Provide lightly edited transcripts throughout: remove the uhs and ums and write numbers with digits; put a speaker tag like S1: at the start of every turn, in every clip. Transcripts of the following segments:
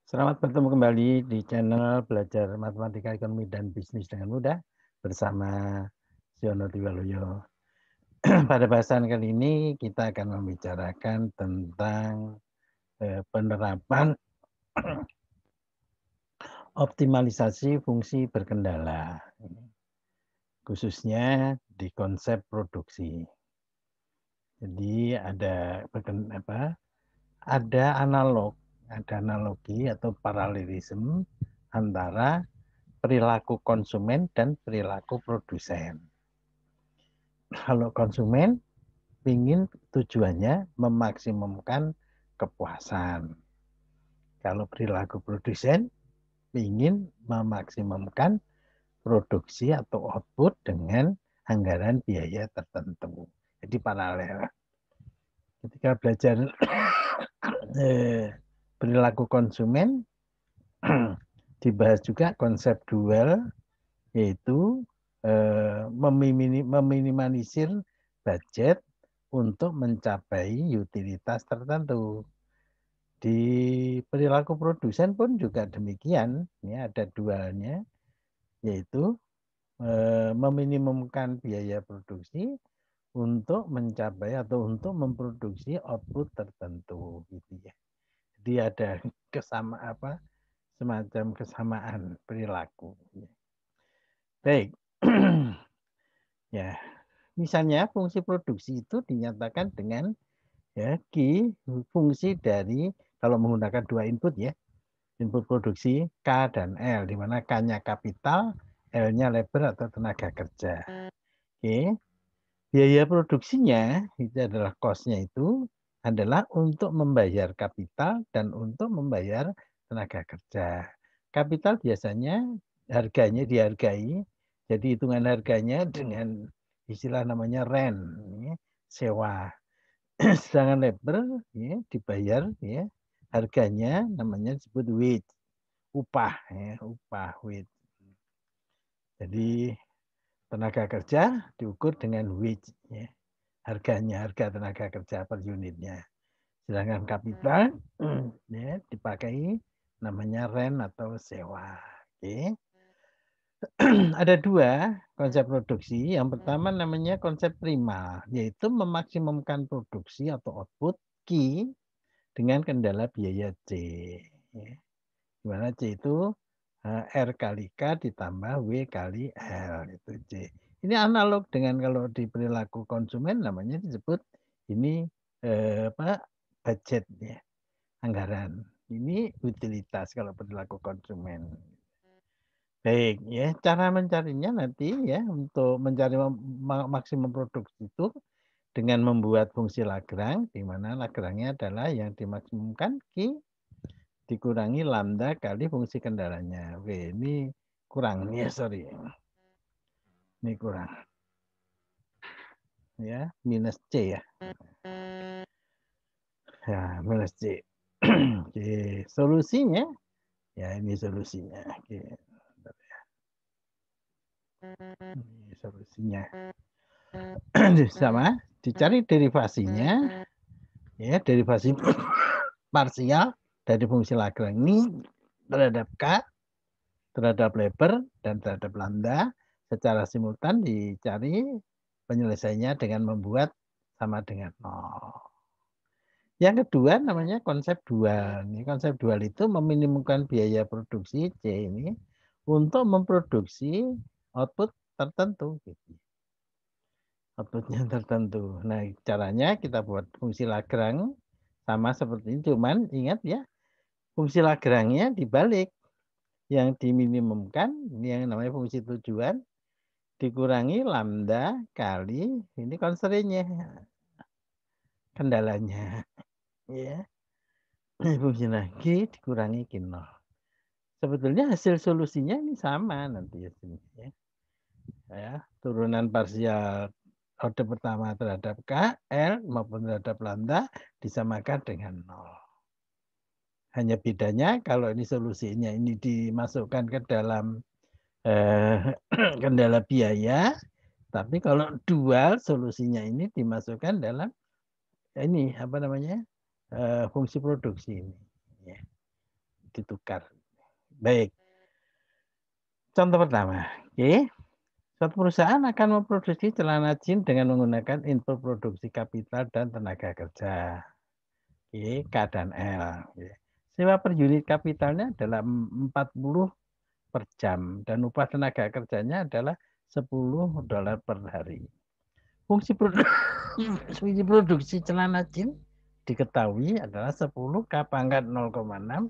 S1: Selamat bertemu kembali di channel Belajar Matematika Ekonomi dan Bisnis dengan Mudah bersama Siono Tiwaluyo. Pada bahasan kali ini kita akan membicarakan tentang penerapan optimalisasi fungsi berkendala, khususnya di konsep produksi. Jadi ada analogi atau paralelisme antara perilaku konsumen dan perilaku produsen. Kalau konsumen ingin tujuannya memaksimumkan kepuasan. Kalau perilaku produsen ingin memaksimumkan produksi atau output dengan anggaran biaya tertentu. Jadi paralel. Ketika belajar perilaku konsumen, dibahas juga konsep dual, yaitu meminimalisir budget untuk mencapai utilitas tertentu. Di perilaku produsen pun juga demikian, ya, ada dualnya, yaitu meminimumkan biaya produksi untuk mencapai atau untuk memproduksi output tertentu, gitu ya. Jadi ada semacam kesamaan perilaku. Baik, ya, misalnya fungsi produksi itu dinyatakan dengan ya fungsi dari, kalau menggunakan dua input ya, input produksi K dan L, di mana K-nya kapital, L-nya labor atau tenaga kerja. Oke. Biaya produksinya itu adalah cost-nya itu adalah untuk membayar kapital dan untuk membayar tenaga kerja. Kapital biasanya harganya dihargai, jadi hitungan harganya dengan istilah namanya rent, ya, sewa. Sedangkan labor ya, dibayar ya, harganya namanya disebut wage, upah ya, upah wage. Jadi tenaga kerja diukur dengan wage ya, harganya, harga tenaga kerja per unitnya. Sedangkan kapital ya, dipakai namanya rent atau sewa. Oke. Ada dua konsep produksi. Yang pertama namanya konsep prima, yaitu memaksimumkan produksi atau output Q dengan kendala biaya C. Ya. Di mana C itu R kali K ditambah W kali L, itu C. Ini analog dengan kalau di perilaku konsumen namanya disebut ini budget ya, anggaran. Ini utilitas kalau perilaku konsumen. Baik ya, cara mencarinya nanti ya, untuk mencari maksimum produksi itu dengan membuat fungsi Lagrange, di mana Lagrange-nya adalah yang dimaksimumkan Q dikurangi lambda kali fungsi kendalanya. Oke, ini kurang ya, sorry. Ini kurang. Ya, minus C ya. Ya, minus C. Oke, solusinya ya, ini solusinya. Oke. Ini solusinya. Sama, dicari derivasinya. Ya, derivasi parsial dari fungsi Lagrange ini terhadap K, terhadap labor, dan terhadap lambda. Secara simultan dicari penyelesaiannya dengan membuat sama dengan 0. Yang kedua namanya konsep dual. Ini konsep dual itu meminimumkan biaya produksi C ini untuk memproduksi output tertentu. Outputnya tertentu. Nah, caranya kita buat fungsi Lagrange sama seperti ini. Cuman ingat ya, fungsi Lagrange-nya dibalik. Yang diminimumkan, ini yang namanya fungsi tujuan, dikurangi lambda kali ini constraint-nya, kendalanya. Ya. Fungsi lagi dikurangi Q0. Sebetulnya hasil solusinya ini sama nanti ya. Ya, turunan parsial order pertama terhadap K, L maupun terhadap lambda disamakan dengan 0. Hanya bedanya kalau ini solusinya ini dimasukkan ke dalam kendala biaya, tapi kalau dual solusinya ini dimasukkan dalam ini fungsi produksi ini. Ya. ditukar. Baik. Contoh pertama, oke. Suatu perusahaan akan memproduksi celana jeans dengan menggunakan input produksi kapital dan tenaga kerja. Oke, K dan L. Sewa per unit kapitalnya adalah 40 per jam dan upah tenaga kerjanya adalah $10 per hari. Fungsi produksi celana jeans diketahui adalah 10 K pangkat 0,6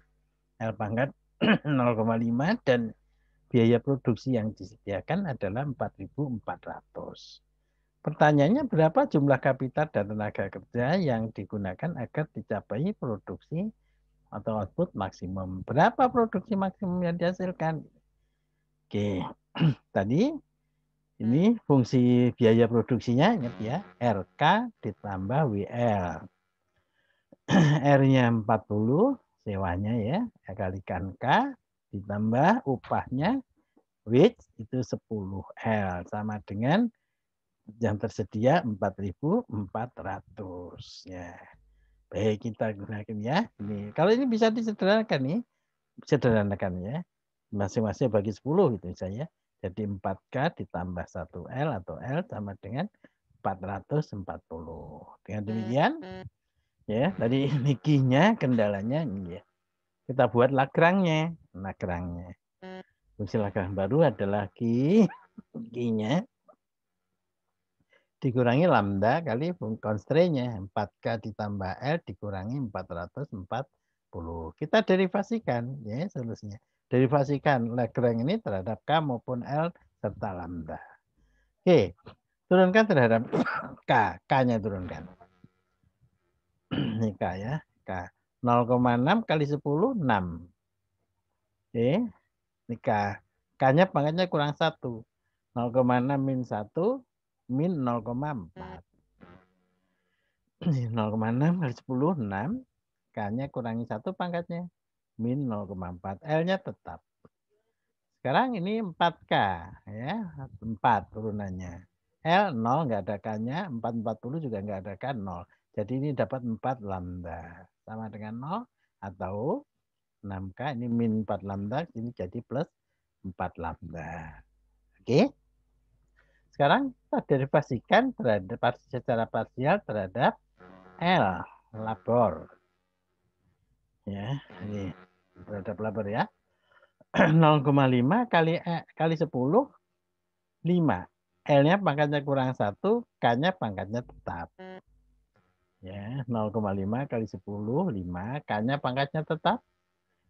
S1: L pangkat 0,5 dan biaya produksi yang disediakan adalah 4.400. Pertanyaannya berapa jumlah kapital dan tenaga kerja yang digunakan agar dicapai produksi atau output maksimum. Berapa produksi maksimum yang dihasilkan? Oke, tadi ini fungsi biaya produksinya, ingat ya, RK ditambah WL. R-nya 40, sewanya ya, kalikan K, ditambah upahnya, wage itu 10 L, sama dengan yang tersedia 4.400. Ya. Baik, kita gunakan ya. Ini, kalau ini bisa disederhanakan nih, sederhanakan ya. Masing-masing bagi 10 gitu misalnya. Jadi 4K ditambah 1L atau L sama dengan 440. Dengan demikian, ya, tadi ini Q-nya, kendalanya ini ya. Kita buat Lagrange-nya. Fungsi Lagrange baru adalah Q-nya dikurangi lambda kali constraint-nya. 4K ditambah L dikurangi 440. Kita derivasikan ya solusinya. Derivasikan Lagrange ini terhadap K maupun L serta lambda. Oke, turunkan terhadap K. K-nya turunkan. Ini K ya. K. 0,6 kali 10, 6. Oke, ini K. K-nya pangkatnya kurang 1. 0,6 min 1 min 0,4. 0,6 kali 10, 6. K-nya kurangi 1 pangkatnya. Min 0,4. L-nya tetap. Sekarang ini 4K. Ya, 4 turunannya. L 0 nggak ada K-nya. 440 juga nggak ada K 0. Jadi ini dapat 4 lambda. Sama dengan 0 atau 6K. Ini min 4 lambda. Ini jadi plus 4 lambda. Oke. Sekarang kita derivasikan terhadap secara parsial terhadap L labor. Ya, ini terhadap labor ya. 0,5 kali 10, 5. L-nya pangkatnya kurang 1, K-nya pangkatnya tetap. Ya, 0,5 kali 10, 5. K-nya pangkatnya tetap.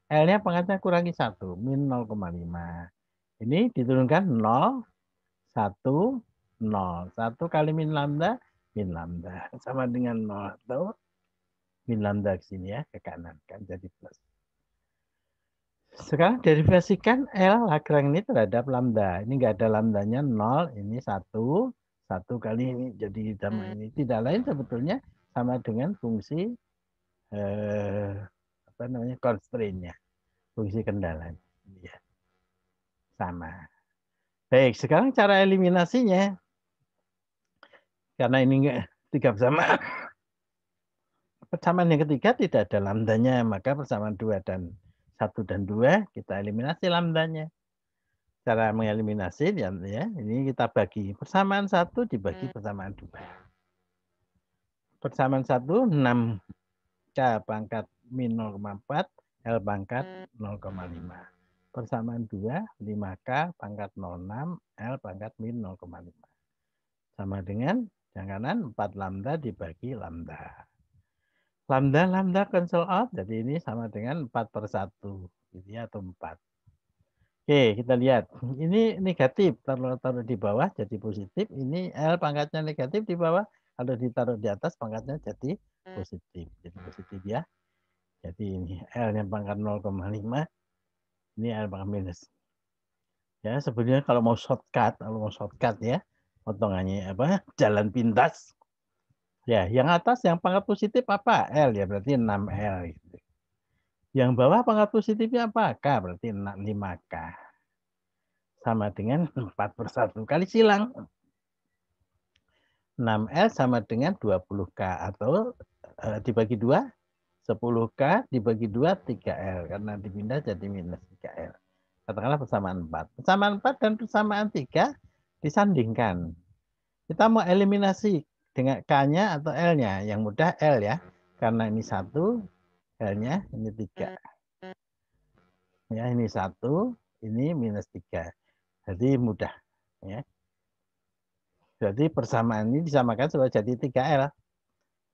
S1: L-nya pangkatnya kurangi 1, min 0,5. Ini diturunkan 0, 1, 0. 1 kali min lambda, sama dengan 0 atau min lambda ke sini ya, ke kanan kan jadi plus. Sekarang derivasikan L Lagrange ini terhadap lambda. Ini enggak ada lambdanya 0, ini 1. 1 kali ini jadi sama ini. Tidak lain sebetulnya sama dengan fungsi apa namanya constraint-nya. Fungsi kendala. Ya. Sama. Baik, sekarang cara eliminasinya. Karena ini enggak 3 bersamaan. Persamaan yang ketiga tidak ada lambdanya, maka persamaan 2 dan 1 dan 2 kita eliminasi lambdanya. Cara mengeliminasi ya, ini kita bagi persamaan 1 dibagi persamaan 2. Persamaan 1 6K pangkat min 0,4 L pangkat 0,5. Persamaan 2 5K pangkat 06 L pangkat min 0,5. Sama dengan yang kanan 4 lambda dibagi lambda. Lambda cancel out, jadi ini sama dengan 4/1 gitu ya, atau 4. Oke, kita lihat. Ini negatif, taruh di bawah jadi positif. Ini L pangkatnya negatif di bawah, kalau ditaruh di atas pangkatnya jadi positif. Jadi positif ya. Jadi ini L-nya pangkat 0,5, ini L pangkat minus. Ya, sebenarnya kalau mau shortcut ya, potongannya apa? Jalan pintas. Ya, yang atas yang pangkat positif apa? L ya, berarti 6L gitu. Yang bawah pangkat positifnya apa? K, berarti 5K. Sama dengan 4/1 kali silang. 6L sama dengan 20K atau dibagi 2 10K dibagi 2, 3L. Karena dipindah jadi minus 3L. Katakanlah persamaan 4. Persamaan 4 dan persamaan 3 disandingkan. Kita mau eliminasi dengan K-nya atau L-nya. Yang mudah L ya. Karena ini 1, L-nya ini 3. Ya, ini 1, ini minus 3. Jadi mudah. Ya. Jadi persamaan ini disamakan supaya jadi 3L.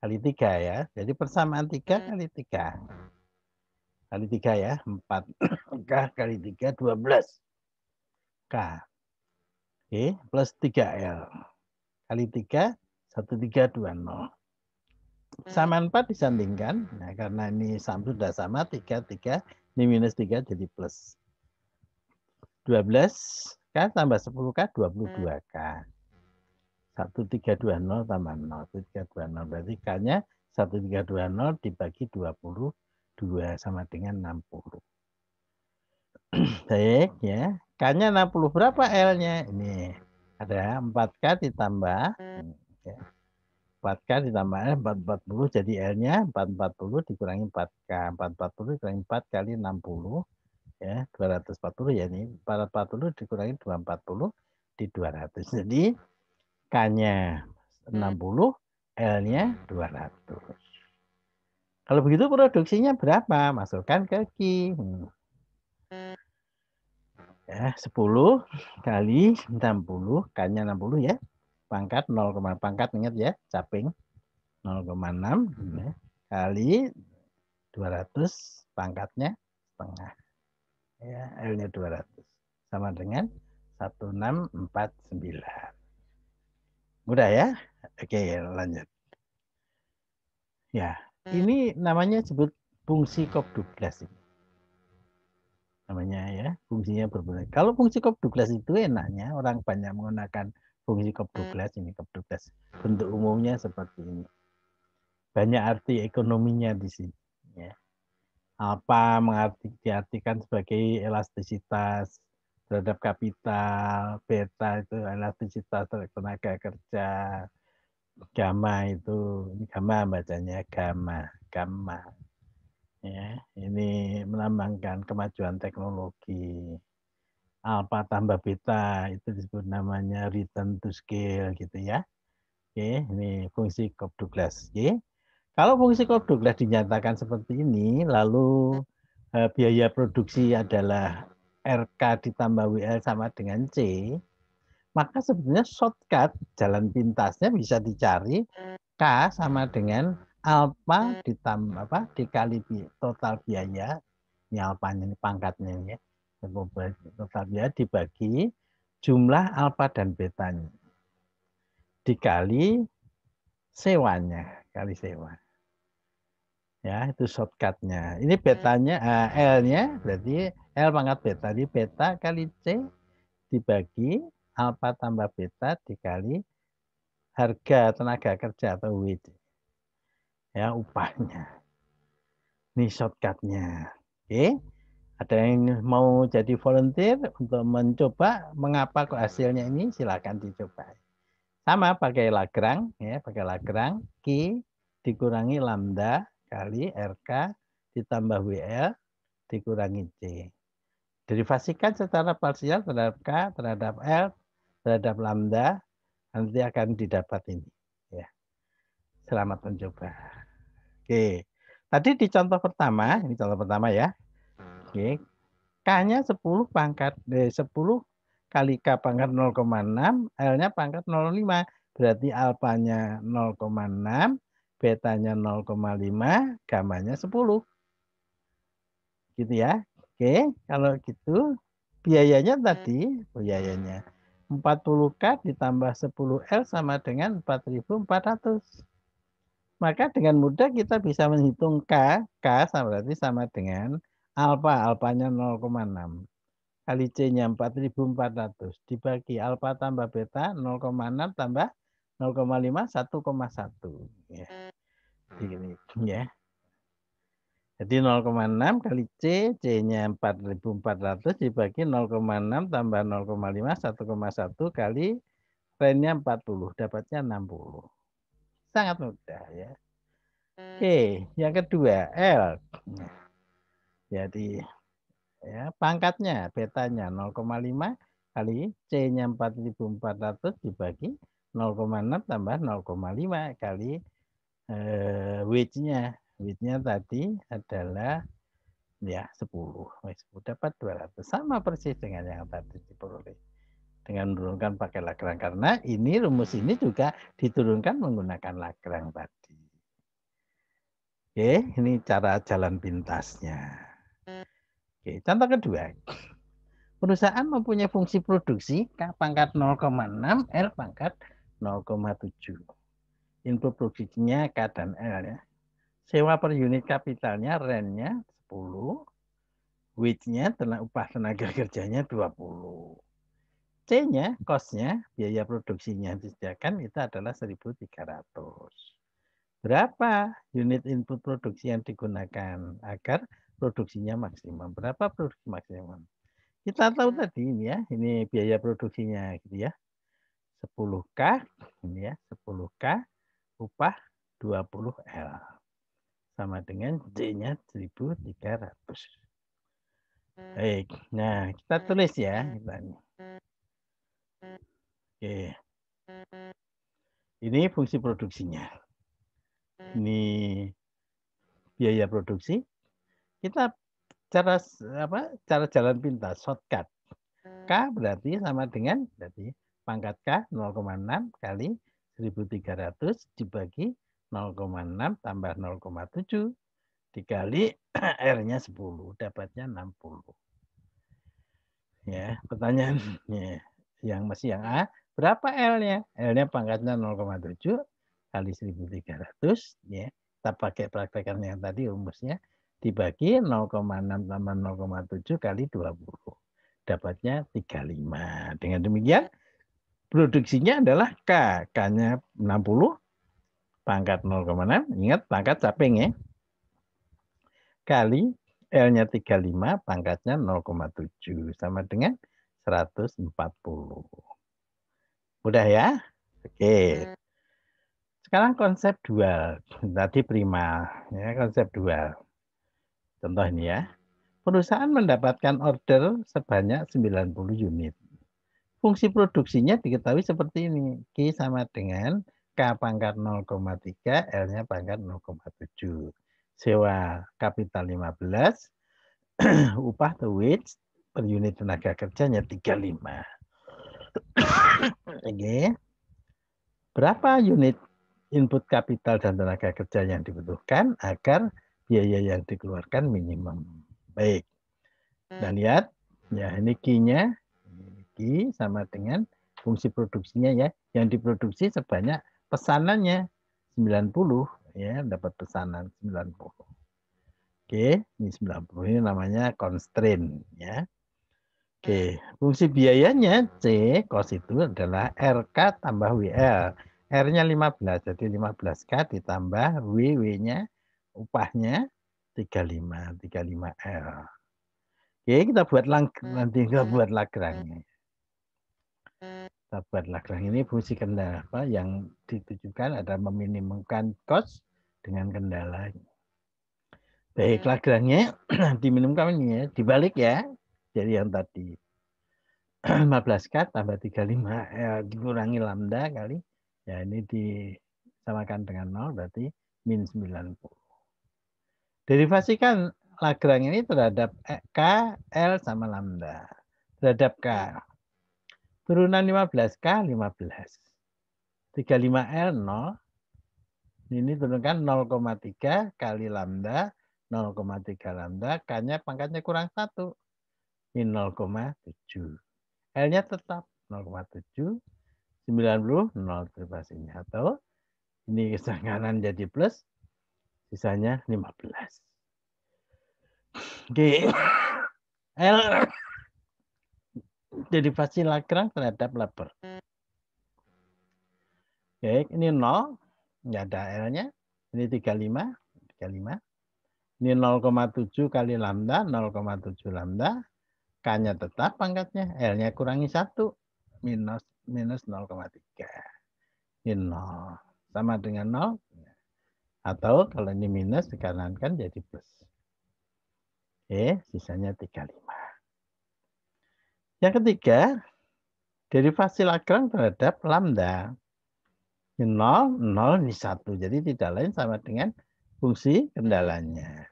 S1: Kali 3 ya. Jadi persamaan 3 kali 3. Kali 3 ya. 4. K kali 3, 12. K. Oke, plus 3L. Kali 3, 1320. Sama 4 disandingkan. Nah, karena ini sudah sama, 3, 3. Ini minus 3 jadi plus. 12K tambah 10K, 22K. 1320 tambah 0. 1320. Berarti K-nya 1320 dibagi 22 sama dengan 60. Baik ya. K-nya 60 berapa L-nya? Ini ada 4K ditambah ya. 4K ditambah 440 jadi L-nya 440 dikurangi 4K. 440 dikurangi 4 kali 60 ya 240 ya ini 440 dikurangi 240 di 200. Jadi K-nya 60, L-nya 200. Kalau begitu produksinya berapa? Masukkan ke Q. Ya, 10 kali 60, K-nya 60 ya. Pangkat 0, pangkat ingat ya, caping 0,6 ya, kali 200 pangkatnya setengah. Ya, L-nya 200 sama dengan 1649. Mudah ya? Oke, lanjut. Ya, ini namanya sebut fungsi Cobb Douglas. Namanya ya, fungsinya berbeda. Kalau fungsi Cobb Douglas itu enaknya orang banyak menggunakan fungsi Cobb Douglas ini. Cobb Douglas bentuk umumnya seperti ini. Banyak arti ekonominya di sini. Ya. Apa diartikan sebagai elastisitas terhadap kapital, beta itu elastisitas terhadap tenaga kerja, gamma itu, ini gamma bacanya gamma. Ya, ini melambangkan kemajuan teknologi. Alpha tambah beta itu disebut namanya return to scale gitu ya. Oke, ini fungsi Cobb Douglas. Oke. Kalau fungsi Cobb Douglas dinyatakan seperti ini, lalu biaya produksi adalah RK ditambah WL sama dengan C, maka sebenarnya shortcut jalan pintasnya bisa dicari K sama dengan alfa ditambah dikali total biaya, ini alfanya ini pangkatnya ini ya, total biaya dibagi jumlah alfa dan betanya dikali sewanya, kali sewa. Ya, itu shortcutnya. Ini betanya, L-nya berarti L pangkat beta. Jadi beta kali C dibagi alfa tambah beta dikali harga tenaga kerja atau wage. Ya, upahnya. Ini shortcutnya. Oke. Ada yang mau jadi volunteer untuk mencoba mengapa kok hasilnya ini, silakan dicoba. Sama pakai Lagrange ya, pakai Lagrange Q dikurangi lambda kali RK ditambah WL dikurangi C. Derivasikan secara parsial terhadap K, terhadap L, terhadap lambda, nanti akan didapat ini. Ya. Selamat mencoba. Oke. Tadi di contoh pertama, ini contoh pertama ya. Oke. K-nya 10 pangkat 10 kali K pangkat 0,6, L-nya pangkat 0,5. Berarti alfanya 0,6, betanya 0,5, gamanya 10. Gitu ya. Oke, kalau gitu biayanya tadi, biayanya 40K ditambah 10L sama dengan 4.400. Maka dengan mudah kita bisa menghitung K sama berarti sama dengan alfanya 0,6. Kali C-nya 4.400 dibagi alfa tambah beta 0,6 tambah 0,5 1,1 ya. Begini ya. Jadi 0,6 kali C, C-nya 4.400 dibagi 0,6 tambah 0,5 1,1 kali trennya 40, dapatnya 60. Sangat mudah ya. Oke, yang kedua L. Jadi ya pangkatnya betanya 0,5 kali C-nya 4400 dibagi 0,6 tambah 0,5 kali width-nya. Width-nya tadi adalah ya 10. Dapat 200. Sama persis dengan yang tadi diperoleh. Dengan menurunkan pakai Lagrange. Karena ini rumus ini juga diturunkan menggunakan Lagrange tadi. Oke, ini cara jalan pintasnya. Oke, contoh kedua. Perusahaan mempunyai fungsi produksi K pangkat 0,6, L pangkat 0,7. Input produksinya K dan L ya. Sewa per unit kapitalnya rentnya 10. Wage-nya upah tenaga kerjanya 20. C-nya, cost-nya, biaya produksinya disediakan itu adalah 1.300. Berapa unit input produksi yang digunakan agar produksinya maksimum? Berapa produksi maksimum? Kita tahu tadi ini ya, ini biaya produksinya gitu ya. 10K, ini ya, 10K upah 20L. Sama dengan D-nya 1.300. Baik, nah kita tulis ya. Oke. Ini fungsi produksinya. Ini biaya produksi. Kita cara jalan pintas, shortcut. K berarti sama dengan pangkat K 0,6 kali 1.300 dibagi 0,6 tambah 0,7 dikali R-nya 10, dapatnya 60. Ya, pertanyaannya yang masih yang A, berapa L-nya? L-nya pangkatnya 0,7 kali 1.300 ya. Kita pakai praktekan yang tadi rumusnya dibagi 0,6 tambah 0,7 kali 20. Dapatnya 35. Dengan demikian produksinya adalah K. K-nya 60 pangkat 0,6. Ingat pangkat caping ya. Kali L-nya 35, pangkatnya 0,7. Sama dengan 140. Mudah ya? Oke. Sekarang konsep dual. Tadi prima. Ya, konsep dual. Contoh ini ya. Perusahaan mendapatkan order sebanyak 90 unit. Fungsi produksinya diketahui seperti ini. Q sama dengan K pangkat 0,3, L-nya pangkat 0,7. Sewa kapital 15, upah atau wage per unit tenaga kerjanya 35. Oke. Berapa unit input kapital dan tenaga kerja yang dibutuhkan agar biaya yang dikeluarkan minimum. Baik. Dan lihat, ya ini Q-nya. Q sama dengan fungsi produksinya ya. Yang diproduksi sebanyak pesanannya 90. Ya, dapat pesanan 90. Oke, ini 90. Ini namanya constraint ya. Oke, fungsi biayanya C, cost itu adalah RK tambah WL. R-nya 15, jadi 15K ditambah W-nya, upahnya 35L. Oke, kita buat nanti kita buat Lagrange. Kita buat Lagrange ini fungsi kendala apa yang ditujukan adalah meminimumkan cost dengan kendala. Baik, Lagrange diminimumkan ini ya, dibalik ya. Jadi yang tadi 15K tambah 35 dikurangi lambda kali. Ya ini disamakan dengan 0 berarti min 90. Derivasikan Lagrange ini terhadap K, L sama lambda. Terhadap K. Turunan 15K 15. 35L 0. Ini turunkan 0,3 kali lambda. 0,3 lambda. K-nya pangkatnya kurang 1. Min 0,7. L-nya tetap 0,7. 90 0 derivasinya. Atau ini kanan jadi plus. Sisanya 15. Oke. L derivasi Lagrange terhadap labor. Oke, ini 0. Nggak ada L-nya. Ini 35. 35. Ini 0,7 kali lambda. 0,7 lambda. K-nya tetap pangkatnya. L-nya kurangi 1. Minus 0,3. Ini 0. Sama dengan 0. Atau kalau ini minus dikanankan jadi plus. Oke, sisanya 35. Yang ketiga, derivasi Lagrange terhadap lambda. 0, 0 ini 1. Jadi tidak lain sama dengan fungsi kendalanya.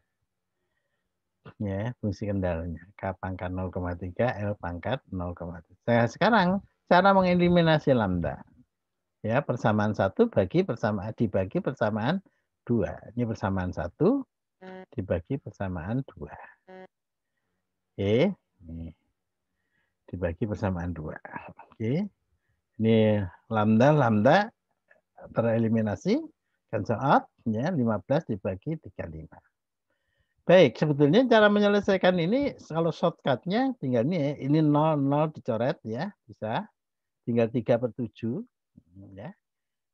S1: Ya, fungsi kendalanya. K pangkat 0,3, L pangkat 0,3. Nah, sekarang cara mengeliminasi lambda. Ya, persamaan 1 dibagi persamaan 2. Ini persamaan 1 dibagi persamaan 2. Oke, ini dibagi persamaan 2. Oke. Ini lambda tereliminasi, cancel out, ya, 15 dibagi 35. Baik, sebetulnya cara menyelesaikan ini kalau shortcutnya tinggal ini 0, 0 dicoret ya, bisa. Tinggal 3/7. Ya.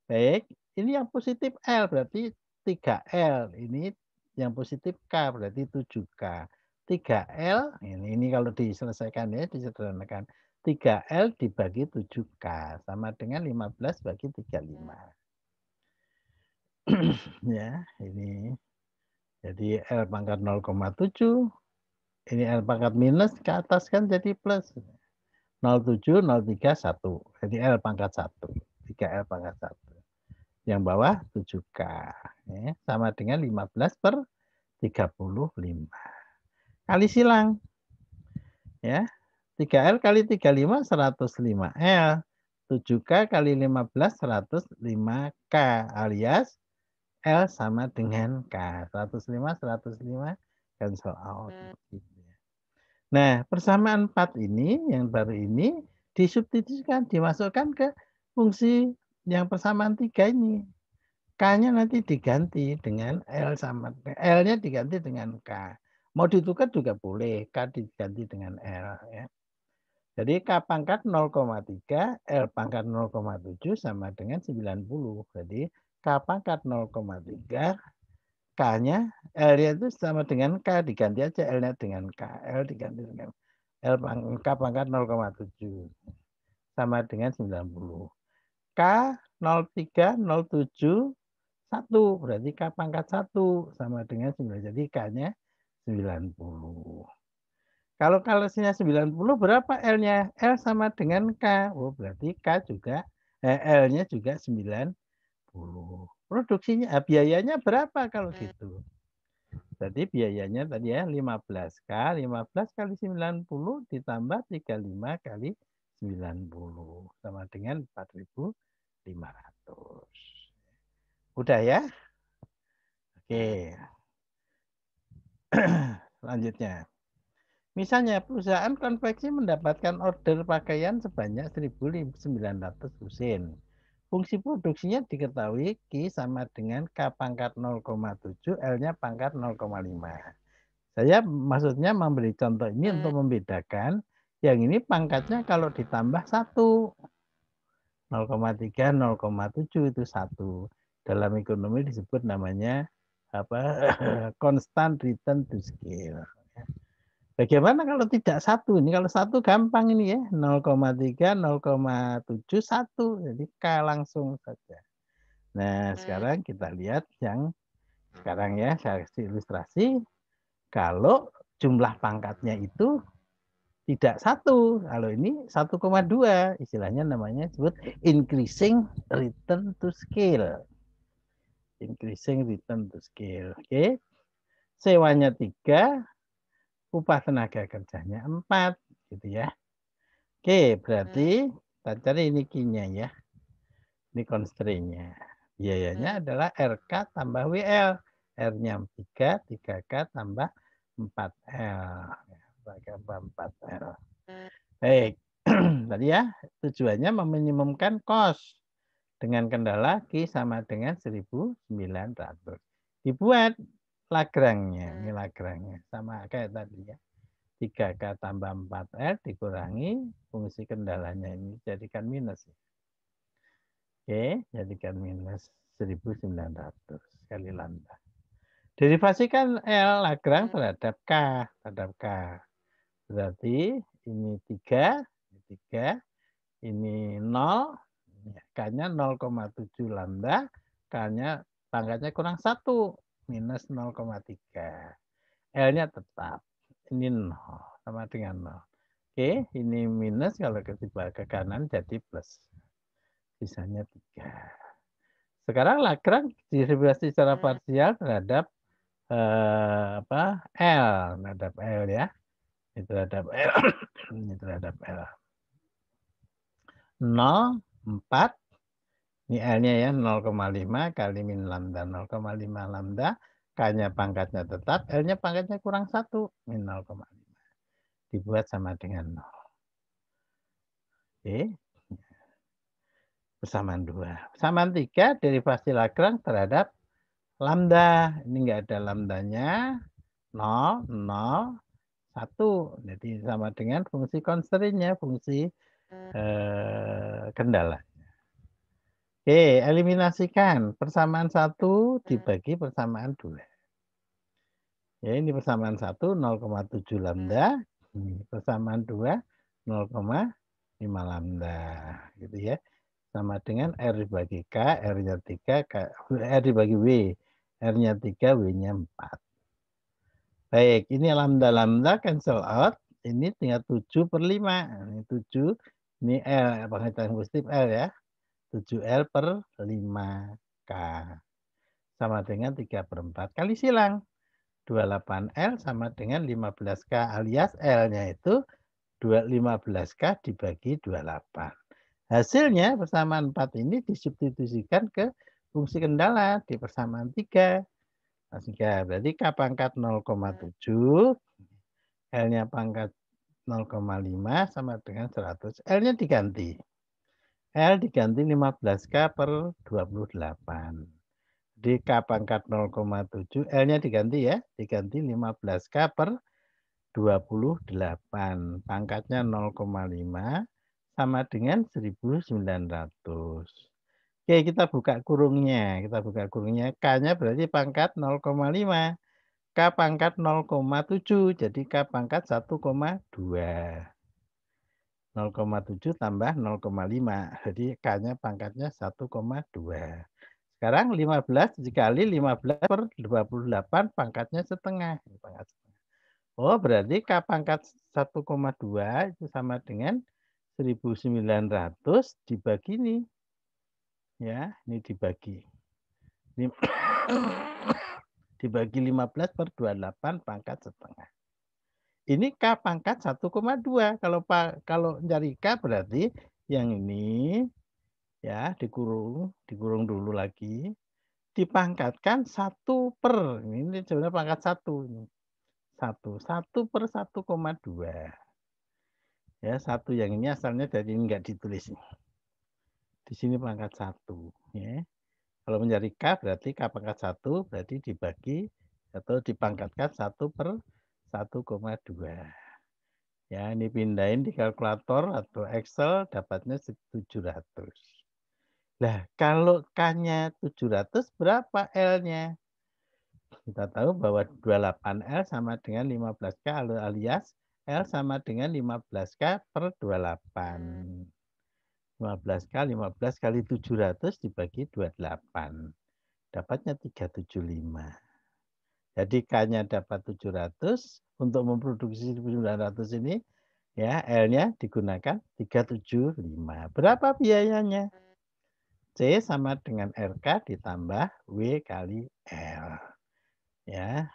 S1: Baik, ini yang positif L berarti 3L. Ini yang positif K berarti 7K. 3L, ini kalau diselesaikan ya, disederhanakan. 3L dibagi 7K sama dengan 15 bagi 35. Ya, ini jadi L pangkat 0,7, ini L pangkat minus ke atas kan jadi plus. 07, 03, 1. Jadi L pangkat 1. 3L pangkat 1. Yang bawah 7K. Ya, sama dengan 15/35. Kali silang. Ya, 3L kali 35, 105L. 7K kali 15, 105K alias L sama dengan K. 105, 105 cancel out. Nah, persamaan 4 ini, yang baru ini, disubstitusikan, dimasukkan ke fungsi yang persamaan 3 ini. K-nya nanti diganti dengan L sama L-nya diganti dengan K. Mau ditukar juga boleh, K diganti dengan L. Ya. Jadi K pangkat 0,3, L pangkat 0,7 sama dengan 90. Jadi K pangkat 0,3, K-nya, L-nya itu sama dengan K, diganti aja L-nya dengan K. L diganti dengan L K pangkat 0,7 sama dengan 90. K 03, 07, 1. Berarti K pangkat 1 sama dengan 9. Jadi K-nya 90. Kalau kalsinya 90, berapa L-nya? L sama dengan K. Oh, berarti K juga, L-nya juga 90. Produksinya, biayanya berapa kalau gitu? Jadi biayanya tadi ya 15K, 15 kali 90 ditambah 35 kali 90. Sama dengan 4.500. Udah ya? Oke. Selanjutnya. Misalnya perusahaan konveksi mendapatkan order pakaian sebanyak 1.900 lusin. Fungsi produksinya diketahui Q sama dengan K pangkat 0,7, L-nya pangkat 0,5. Saya maksudnya memberi contoh ini untuk membedakan yang ini pangkatnya kalau ditambah 1. 0,3, 0,7 itu 1. Dalam ekonomi disebut namanya constant return to scale. Bagaimana kalau tidak 1? Ini kalau 1 gampang ini ya. 0,3, 0,7, 1. Jadi K langsung saja. Nah, sekarang kita lihat yang sekarang ya, saya kasih ilustrasi. Kalau jumlah pangkatnya itu tidak 1. Kalau ini 1,2. Istilahnya namanya disebut increasing return to scale. Increasing return to scale. Oke. Sewanya 3, upah tenaga kerjanya 4. Gitu ya. Oke, berarti kita cari ini Q-nya ya. Ini constraint-nya. Biayanya adalah RK tambah WL. R-nya 3, 3K tambah 4L. 4L. Baik. Tadi ya, tujuannya meminimumkan cost. Dengan kendala Q sama dengan 1.900. Dibuat Lagrange-nya. Ini Lagrange-nya. Sama kayak tadi ya. 3K tambah 4L dikurangi fungsi kendalanya ini jadikan minus. Oke, jadikan minus 1.900 kali lambda. Derivasikan L Lagrange terhadap K. Berarti ini 3, ini 0, K-nya 0,7 lambda, K-nya pangkatnya kurang 1, minus 0,3. L-nya tetap. Ini 0, sama dengan 0. Oke, ini minus, kalau ketiba ke kanan jadi plus. Sisanya 3. Sekarang Lagrange distribusi secara parsial terhadap L, terhadap L ya. Ini terhadap L. Ini terhadap L. 0, 4. Ini L-nya ya 0,5 kali min lambda 0,5 lambda. K-nya pangkatnya tetap, L-nya pangkatnya kurang 1, min 0,5. Dibuat sama dengan 0. Oke. Persamaan 2. Persamaan 3, derivasi Lagrange terhadap lambda. Ini enggak ada lambdanya. 0, 0, 1. Jadi sama dengan fungsi constraint-nya, fungsi kendala. Oke, eliminasikan. Persamaan 1 dibagi persamaan 2. Ya, ini persamaan 1, 0,7 lambda. Ini persamaan 2, 0,5 lambda. Gitu ya. Sama dengan R dibagi K, R-nya 3, R dibagi W. R-nya 3, W-nya 4. Baik, ini lambda-lambda cancel out. Ini tinggal 7/5. Ini 7, ini L, pangkatan positif L ya. 7L per 5K. Sama dengan 3/4 kali silang. 28L sama dengan 15K alias L-nya itu 15K dibagi 28. Hasilnya persamaan 4 ini disubstitusikan ke fungsi kendala di persamaan 3. Berarti K pangkat 0,7, L-nya pangkat 0,5 sama dengan 100. L-nya diganti. L diganti 15K per 28. Di K pangkat 0,7, L-nya diganti ya, diganti 15K per 28. Pangkatnya 0,5 sama dengan 1900. Oke, kita buka kurungnya. K-nya berarti pangkat 0,5. K pangkat 0,7, jadi K pangkat 1,2. 0,7 tambah 0,5. Jadi K-nya pangkatnya 1,2. Sekarang 15 dikali 15 per 28 pangkatnya setengah. Oh, berarti K pangkat 1,2 itu sama dengan 1900 dibagi ini. Ya, ini dibagi. Ini dibagi 15 per 28 pangkat setengah. Ini K pangkat 1,2. Kalau cari K berarti yang ini ya dikurung dulu lagi, dipangkatkan 1 per, ini sebenarnya pangkat 1 ini. 1 per 1,2. Ya, 1 yang ini asalnya dari ini enggak ditulis. Di sini pangkat 1 ya. Kalau mencari K berarti K pangkat 1 berarti dibagi atau dipangkatkan 1 per 1,2. Ya, ini pindahin di kalkulator atau Excel dapatnya 700. Nah, kalau K-nya 700 berapa L-nya? Kita tahu bahwa 28L sama dengan 15K alias L sama dengan 15K per 28. 15K, 15 kali 700 dibagi 28. Dapatnya 375. Jadi K-nya dapat 700, untuk memproduksi 1900 ini ya L-nya digunakan 375. Berapa biayanya? C sama dengan RK ditambah W kali L. Ya,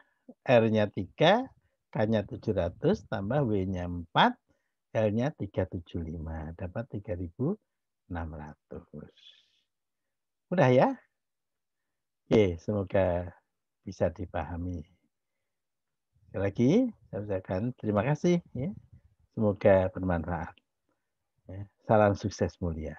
S1: R-nya 3, K-nya 700 tambah W-nya 4, L-nya 375. Dapat 3600. Mudah ya? Oke, semoga bisa dipahami. Sekali lagi, saya ucapkan terima kasih. Ya. Semoga bermanfaat. Ya. Salam sukses mulia.